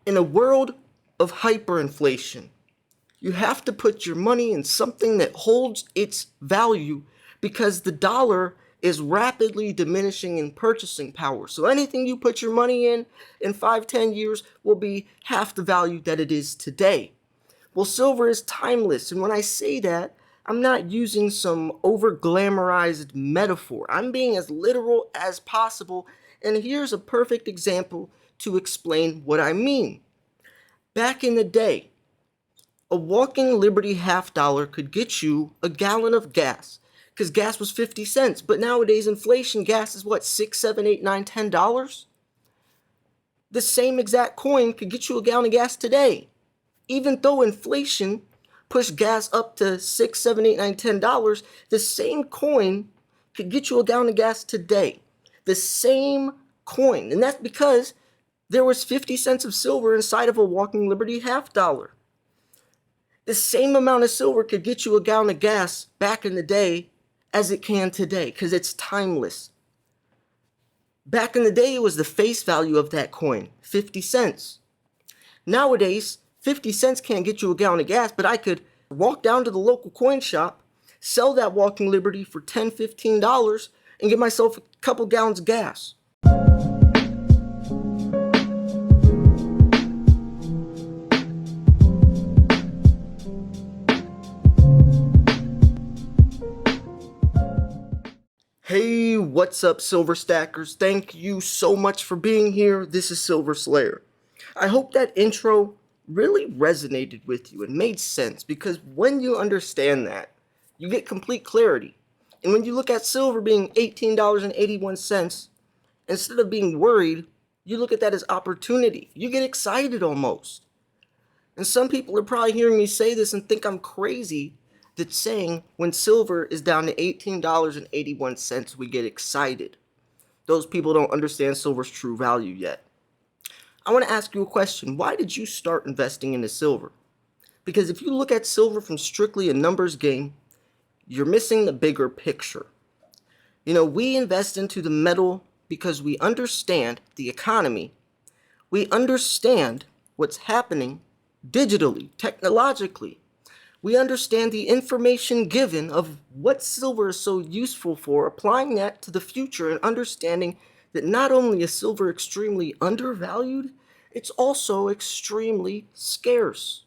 In a world of hyperinflation, you have to put your money in something that holds its value because the dollar is rapidly diminishing in purchasing power. So anything you put your money in 5, 10 years will be half the value that it is today. Well, silver is timeless. And when I say that, I'm not using some over glamorized metaphor. I'm being as literal as possible. And here's a perfect example to explain what I mean. Back in the day, a walking Liberty half dollar could get you a gallon of gas because gas was 50 cents. But nowadays, inflation, gas is what, 6, 7, 8, 9, $10? The same exact coin could get you a gallon of gas today. Even though inflation pushed gas up to 6, 7, 8, 9, $10, the same coin could get you a gallon of gas today. The same coin. And that's because there was 50 cents of silver inside of a walking Liberty half dollar. The same amount of silver could get you a gallon of gas back in the day as it can today, because it's timeless. Back in the day, it was the face value of that coin, 50 cents. Nowadays, 50 cents can't get you a gallon of gas, but I could walk down to the local coin shop, sell that walking Liberty for $10, $15, and get myself a couple gallons of gas. Hey, what's up, Silver Stackers? Thank you so much for being here. This is Silver Slayer. I hope that intro really resonated with you and made sense, because when you understand that, you get complete clarity. And when you look at silver being $18.81, instead of being worried, you look at that as opportunity. You get excited almost. And some people are probably hearing me say this and think I'm crazy, that's saying when silver is down to $18.81, we get excited. Those people don't understand silver's true value yet. I want to ask you a question. Why did you start investing into silver? Because if you look at silver from strictly a numbers game, you're missing the bigger picture. We invest into the metal because we understand the economy. We understand what's happening digitally, technologically. We understand the information given of what silver is so useful for, applying that to the future and understanding that not only is silver extremely undervalued, it's also extremely scarce.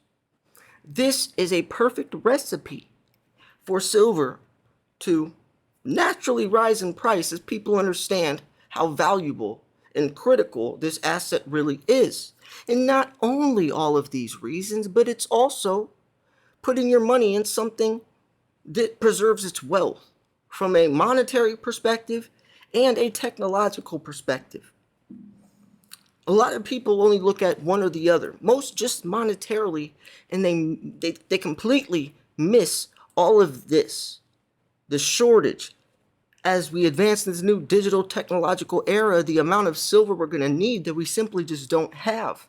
This is a perfect recipe for silver to naturally rise in price as people understand how valuable and critical this asset really is. And not only all of these reasons, but it's also putting your money in something that preserves its wealth from a monetary perspective and a technological perspective. A lot of people only look at one or the other, most just monetarily, and they completely miss all of this. The shortage, as we advance in this new digital technological era, the amount of silver we're going to need that we simply just don't have.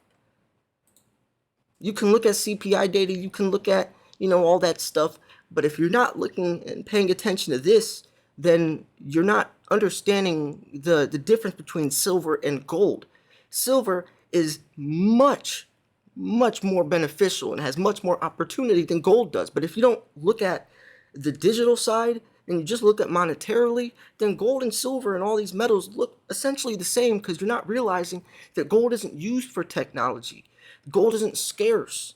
You can look at CPI data, you can look at all that stuff. But if you're not looking and paying attention to this, then you're not understanding the difference between silver and gold. Silver is much, much more beneficial and has much more opportunity than gold does. But if you don't look at the digital side and you just look at monetarily, then gold and silver and all these metals look essentially the same, because you're not realizing that gold isn't used for technology. Gold isn't scarce.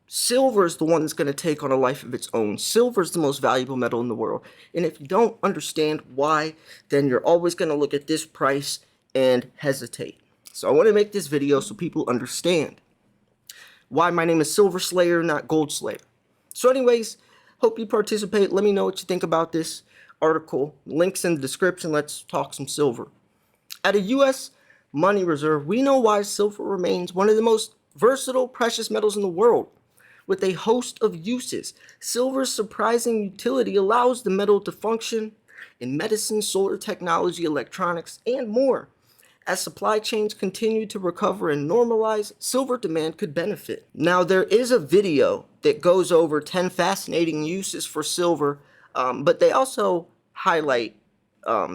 Silver is the one that's going to take on a life of its own. Silver is the most valuable metal in the world. And if you don't understand why, then you're always going to look at this price and hesitate. So I want to make this video so people understand why my name is Silver Slayer, not Gold Slayer. So anyways, hope you participate. Let me know what you think about this article. Links in the description. Let's talk some silver. At a U.S. money reserve, we know why silver remains one of the most versatile precious metals in the world. With a host of uses, silver's surprising utility allows the metal to function in medicine, solar technology, electronics, and more. As supply chains continue to recover and normalize, silver demand could benefit. Now, there is a video that goes over 10 fascinating uses for silver, but they also highlight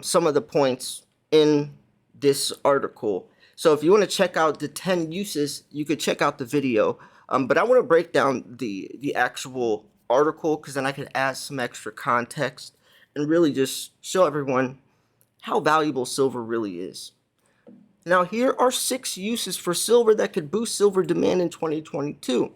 some of the points in this article. So if you want to check out the 10 uses, you could check out the video. But I want to break down the actual article because then I could add some extra context and really just show everyone how valuable silver really is. Now, here are 6 uses for silver that could boost silver demand in 2022.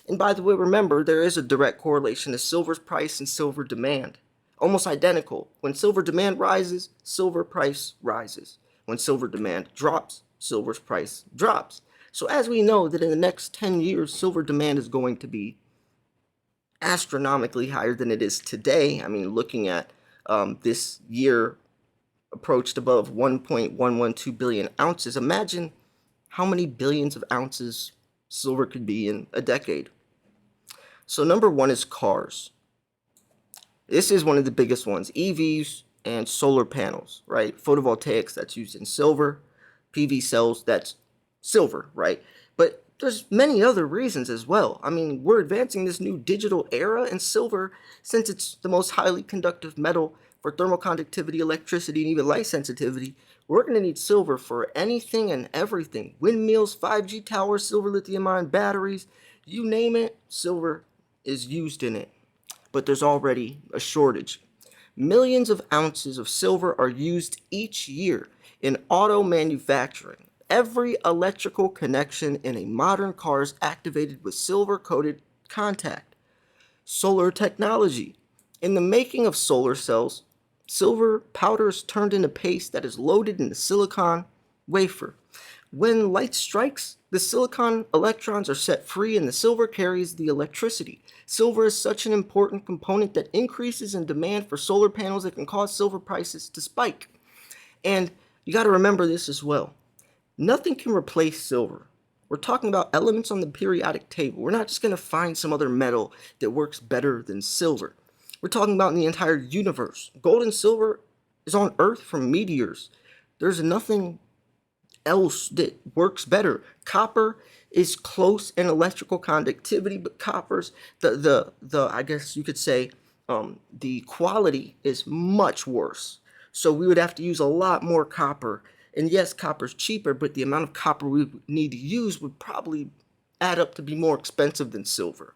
And by the way, remember, there is a direct correlation to silver's price and silver demand. Almost identical. When silver demand rises, silver price rises. When silver demand drops, silver's price drops. So as we know that in the next 10 years, silver demand is going to be astronomically higher than it is today. I mean, looking at this year approached above 1.112 billion ounces. Imagine how many billions of ounces silver could be in a decade. So number 1 is cars. This is one of the biggest ones. EVs and solar panels, right? Photovoltaics, that's used in silver. PV cells, that's silver, right? But there's many other reasons as well. I mean, we're advancing this new digital era, and silver, since it's the most highly conductive metal for thermal conductivity, electricity, and even light sensitivity, we're going to need silver for anything and everything. Windmills, 5G towers, silver lithium-ion batteries, you name it, silver is used in it. But there's already a shortage. Millions of ounces of silver are used each year in auto manufacturing. Every electrical connection in a modern car is activated with silver-coated contact. Solar technology. In the making of solar cells, silver powder is turned into paste that is loaded in the silicon wafer. When light strikes, the silicon electrons are set free and the silver carries the electricity. Silver is such an important component that increases in demand for solar panels that can cause silver prices to spike. And you got to remember this as well. Nothing can replace silver. We're talking about elements on the periodic table. We're not just going to find some other metal that works better than silver. We're talking about in the entire universe. Gold and silver is on Earth from meteors. There's nothing else that works better. Copper is close in electrical conductivity, but copper's the I guess you could say the quality is much worse. So we would have to use a lot more copper. And yes, copper's cheaper, but the amount of copper we would need to use would probably add up to be more expensive than silver.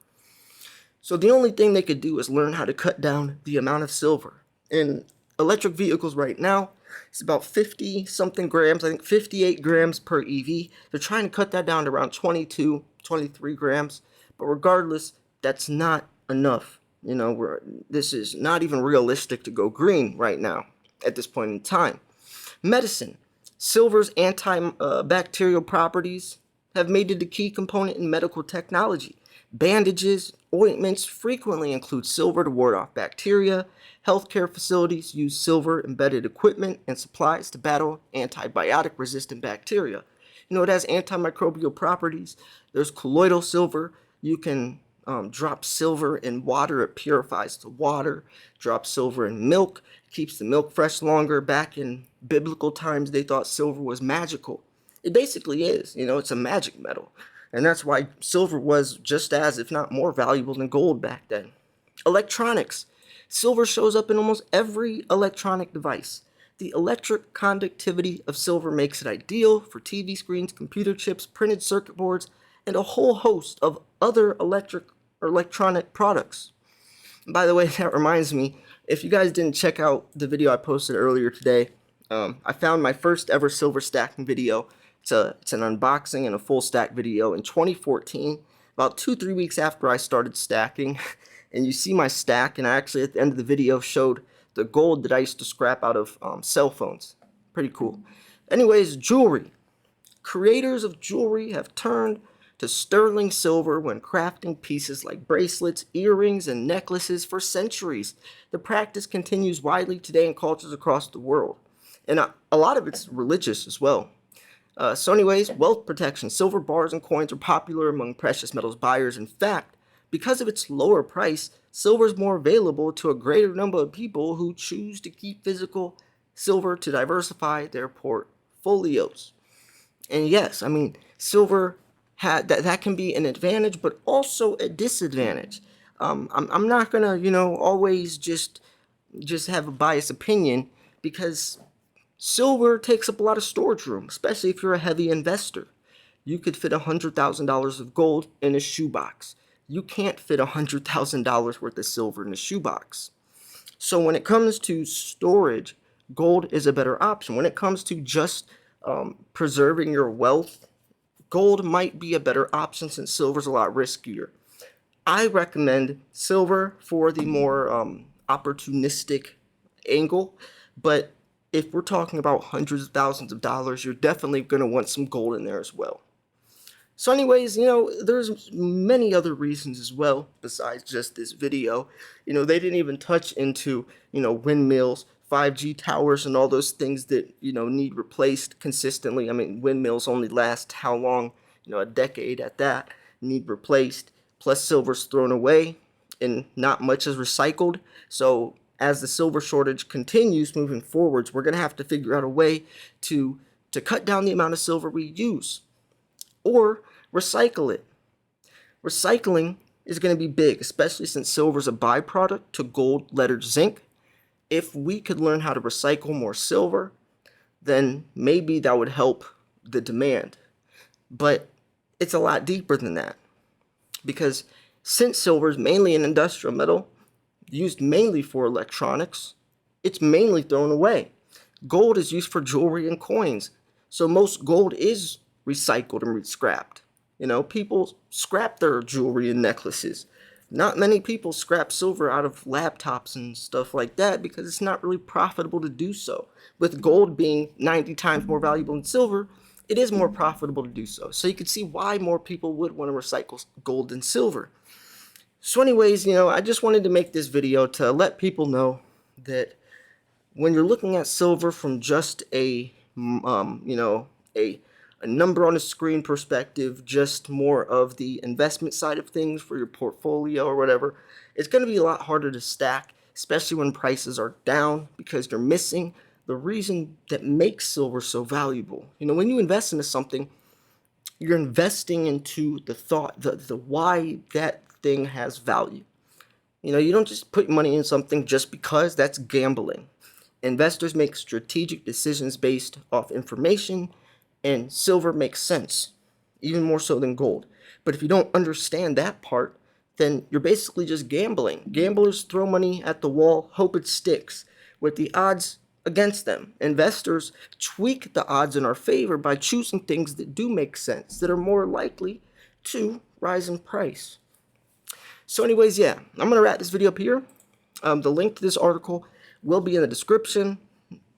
So the only thing they could do is learn how to cut down the amount of silver. In electric vehicles right now, it's about 50 something grams, I think 58 grams per EV. They're trying to cut that down to around 22, 23 grams. But regardless, that's not enough. You know, this is not even realistic to go green right now at this point in time. Medicine. Silver's antibacterial properties have made it a key component in medical technology. Bandages, ointments frequently include silver to ward off bacteria. Healthcare facilities use silver-embedded equipment and supplies to battle antibiotic-resistant bacteria. You know, it has antimicrobial properties. There's colloidal silver. You can drop silver in water. It purifies the water. Drop silver in milk. Keeps the milk fresh longer. Back in biblical times, they thought silver was magical. It basically is. You know, it's a magic metal. And that's why silver was just as, if not more, valuable than gold back then. Electronics. Silver shows up in almost every electronic device. The electric conductivity of silver makes it ideal for TV screens, computer chips, printed circuit boards, and a whole host of other electronic products. And by the way, that reminds me, if you guys didn't check out the video I posted earlier today, I found my first ever silver stacking video. It's an unboxing and a full stack video in 2014, about 2-3 weeks after I started stacking. And you see my stack, and I actually at the end of the video showed the gold that I used to scrap out of cell phones. Pretty cool. Anyways, jewelry. Creators of jewelry have turned to sterling silver when crafting pieces like bracelets, earrings, and necklaces for centuries. The practice continues widely today in cultures across the world. And a lot of it's religious as well. So anyways, wealth protection. Silver bars and coins are popular among precious metals buyers. In fact, because of its lower price, silver is more available to a greater number of people who choose to keep physical silver to diversify their portfolios. And yes, I mean, silver that can be an advantage, but also a disadvantage. I'm not gonna, always just have a biased opinion, because Silver takes up a lot of storage room, especially if you're a heavy investor. You could fit $100,000 of gold in a shoebox. You can't fit $100,000 worth of silver in a shoebox. So when it comes to storage, gold is a better option. When it comes to just preserving your wealth, gold might be a better option since silver's a lot riskier. I recommend silver for the more opportunistic angle, but if we're talking about hundreds of thousands of dollars, you're definitely going to want some gold in there as well. So anyways, there's many other reasons as well besides just this video. They didn't even touch into, windmills, 5G towers, and all those things that, need replaced consistently. I mean, windmills only last how long? A decade at that, need replaced. Plus silver's thrown away and not much is recycled. So as the silver shortage continues moving forwards, we're going to have to figure out a way to cut down the amount of silver we use or recycle it. Recycling is going to be big, especially since silver is a byproduct to gold, lead, zinc. If we could learn how to recycle more silver, then maybe that would help the demand. But it's a lot deeper than that, because since silver is mainly an industrial metal, used mainly for electronics, it's mainly thrown away. Gold is used for jewelry and coins, so most gold is recycled and scrapped. People scrap their jewelry and necklaces. Not many people scrap silver out of laptops and stuff like that because it's not really profitable to do so. With gold being 90 times more valuable than silver, it is more profitable to do so. So you can see why more people would want to recycle gold than silver. So anyways, I just wanted to make this video to let people know that when you're looking at silver from just a number on a screen perspective, just more of the investment side of things for your portfolio or whatever, it's going to be a lot harder to stack, especially when prices are down, because you're missing the reason that makes silver so valuable. When you invest into something, you're investing into the thought, the why that thing has value. You don't just put money in something just because. That's gambling. Investors make strategic decisions based off information, and silver makes sense, even more so than gold. But if you don't understand that part, then you're basically just gambling. Gamblers throw money at the wall, hope it sticks, with the odds against them. Investors tweak the odds in our favor by choosing things that do make sense, that are more likely to rise in price. So anyways, yeah, I'm going to wrap this video up here. The link to this article will be in the description,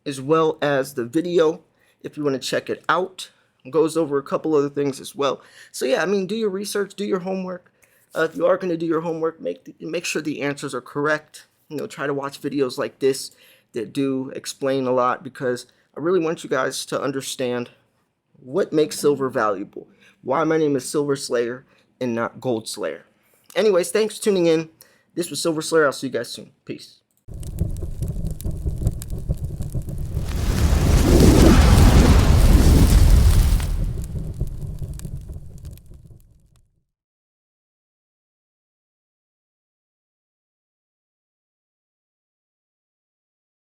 as well as the video if you want to check it out. It goes over a couple other things as well. So yeah, do your research, do your homework. If you are going to do your homework, make sure the answers are correct. Try to watch videos like this that do explain a lot, because I really want you guys to understand what makes silver valuable. Why my name is Silver Slayer and not Gold Slayer. Anyways, thanks for tuning in. This was Silver Slayer. I'll see you guys soon. Peace.